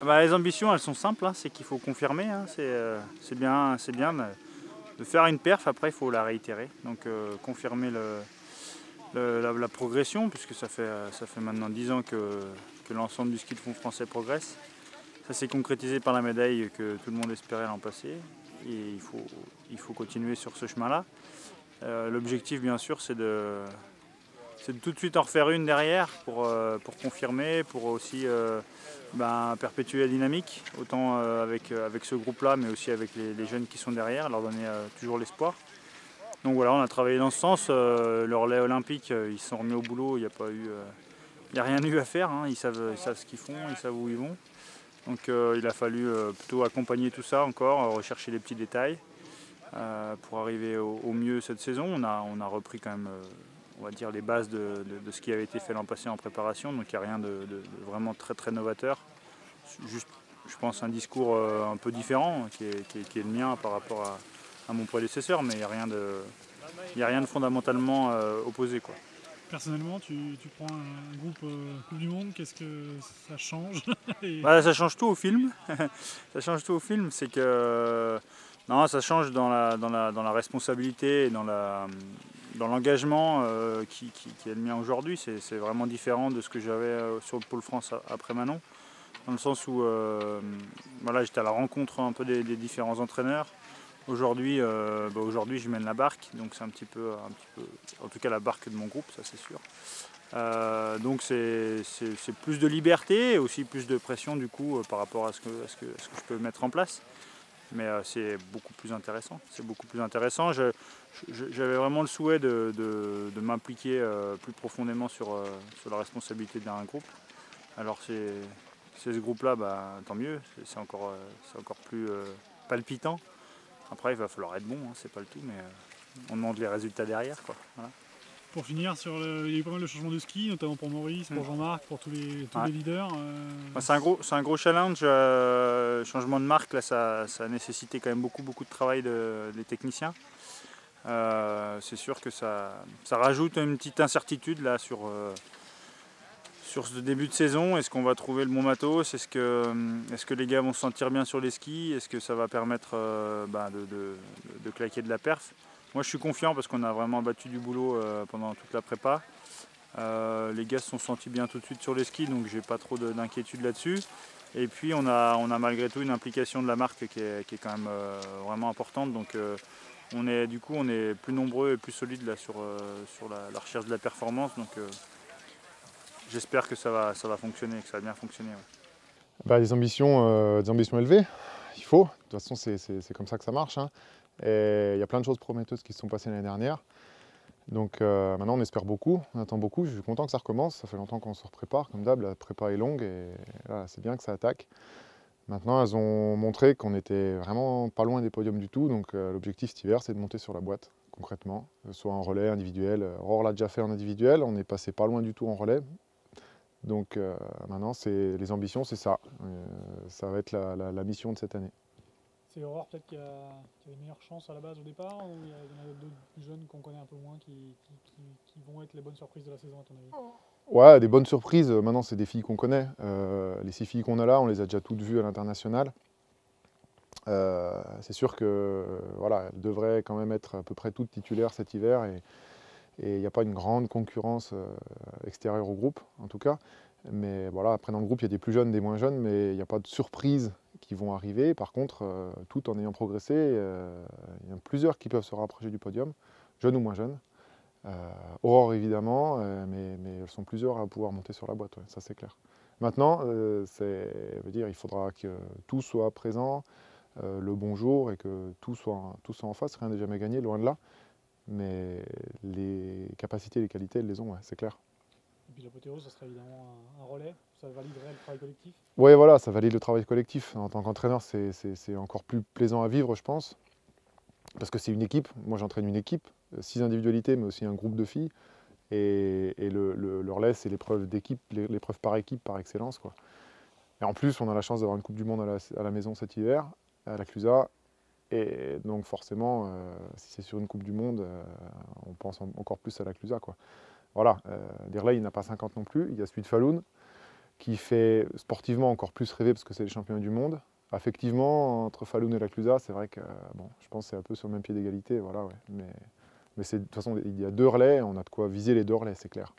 Bah, les ambitions, elles sont simples, hein, c'est qu'il faut confirmer. Hein, c'est bien de faire une perf, après il faut la réitérer. Donc confirmer la progression, puisque ça fait maintenant 10 ans que l'ensemble du ski de fond français progresse. Ça s'est concrétisé par la médaille que tout le monde espérait l'an passé. Et il faut continuer sur ce chemin-là. L'objectif, bien sûr, c'est de tout de suite en refaire une derrière pour confirmer, pour aussi perpétuer la dynamique, autant avec ce groupe-là, mais aussi avec les jeunes qui sont derrière, leur donner toujours l'espoir. Donc voilà, on a travaillé dans ce sens. Le relais olympique, ils se sont remis au boulot, il n'y a rien eu à faire, hein. Ils savent ce qu'ils font, ils savent où ils vont. Donc il a fallu plutôt accompagner tout ça encore, rechercher les petits détails pour arriver au mieux cette saison. On a repris quand même on va dire les bases de ce qui avait été fait l'an passé en préparation, donc il n'y a rien de vraiment très très novateur. Juste, je pense, un discours un peu différent qui est le mien par rapport à mon prédécesseur, mais il n'y a rien de fondamentalement opposé, quoi. Personnellement, tu prends un groupe Coupe du Monde, qu'est-ce que ça change? Bah, ça change tout au film. Ça change tout au film, c'est que non, ça change dans la responsabilité et dans l'engagement qui est le mien aujourd'hui. C'est vraiment différent de ce que j'avais sur le Pôle France après Manon, dans le sens où voilà, j'étais à la rencontre un peu des différents entraîneurs. Aujourd'hui, aujourd'hui, je mène la barque, donc c'est un petit peu, en tout cas la barque de mon groupe, ça c'est sûr. Donc c'est plus de liberté et aussi plus de pression du coup par rapport à ce que je peux mettre en place. Mais c'est beaucoup plus intéressant. C'est beaucoup plus intéressant. J'avais vraiment le souhait de m'impliquer plus profondément sur la responsabilité d'un groupe. Alors c'est ce groupe-là, bah, tant mieux, c'est encore plus palpitant. Après, il va falloir être bon, hein, c'est pas le tout, mais on demande les résultats derrière, quoi. Voilà. Pour finir, il y a eu pas mal de changements de ski, notamment pour Maurice, pour Jean-Marc, pour tous les leaders. Bah, c'est un gros challenge. Changement de marque, là, ça a nécessité quand même beaucoup de travail des techniciens. C'est sûr que ça rajoute une petite incertitude là sur ce début de saison. Est-ce qu'on va trouver le bon matos? Est-ce que les gars vont se sentir bien sur les skis? Est-ce que ça va permettre de claquer de la perf? Moi je suis confiant parce qu'on a vraiment battu du boulot pendant toute la prépa. Les gars se sont sentis bien tout de suite sur les skis, donc j'ai pas trop d'inquiétude là-dessus. Et puis on a malgré tout une implication de la marque qui est quand même vraiment importante. Donc on est plus nombreux et plus solides là sur la recherche de la performance. Donc j'espère que ça va fonctionner, que ça va bien fonctionner. Ouais. Bah, des ambitions élevées, il faut. De toute façon, c'est comme ça que ça marche, hein. Et il y a plein de choses prometteuses qui se sont passées l'année dernière. Donc maintenant, on espère beaucoup, on attend beaucoup. Je suis content que ça recommence. Ça fait longtemps qu'on se prépare, comme d'hab. La prépa est longue et voilà, c'est bien que ça attaque. Maintenant, elles ont montré qu'on était vraiment pas loin des podiums du tout. Donc l'objectif cet hiver, c'est de monter sur la boîte, concrètement. Soit en relais individuel. Aurore l'a déjà fait en individuel. On est passé pas loin du tout en relais. Donc maintenant, les ambitions, c'est ça. Ça va être la mission de cette année. C'est Aurore peut-être qui a les meilleures chances à la base au départ, ou il y en a d'autres plus jeunes qu'on connaît un peu moins qui vont être les bonnes surprises de la saison à ton avis? Ouais, des bonnes surprises. Maintenant, c'est des filles qu'on connaît. Les 6 filles qu'on a là, on les a déjà toutes vues à l'international. C'est sûr que voilà, elles devraient quand même être à peu près toutes titulaires cet hiver et il n'y a pas une grande concurrence extérieure au groupe, en tout cas. Mais voilà, après dans le groupe, il y a des plus jeunes, des moins jeunes, mais il n'y a pas de surprises qui vont arriver. Par contre, tout en ayant progressé, il y en a plusieurs qui peuvent se rapprocher du podium, jeunes ou moins jeunes. Aurore évidemment, mais elles sont plusieurs à pouvoir monter sur la boîte, ouais, ça c'est clair. Maintenant, il faudra que tout soit présent, le bonjour et que tout soit en face. Rien n'est jamais gagné, loin de là. Mais les capacités et les qualités, elles les ont, ouais, c'est clair. Et puis l'apothéose, ça serait évidemment un relais, ça validerait le travail collectif. Oui, voilà, ça valide le travail collectif. En tant qu'entraîneur, c'est encore plus plaisant à vivre, je pense. Parce que c'est une équipe. Moi, j'entraîne une équipe, 6 individualités, mais aussi un groupe de filles. Et le relais, c'est l'épreuve d'équipe, l'épreuve par équipe, par excellence, quoi. Et en plus, on a la chance d'avoir une Coupe du Monde à la maison cet hiver, à la Clusa. Et donc forcément, si c'est sur une Coupe du Monde, on pense encore plus à la Clusa, quoi. Voilà, des relais, il n'y en a pas 50 non plus. Il y a celui de Falloun, qui fait sportivement encore plus rêver parce que c'est les championnats du monde. Affectivement, entre Falun et la Clusaz, c'est vrai que bon, je pense que c'est un peu sur le même pied d'égalité. Voilà, ouais. Mais de toute façon, il y a 2 relais, on a de quoi viser les 2 relais, c'est clair.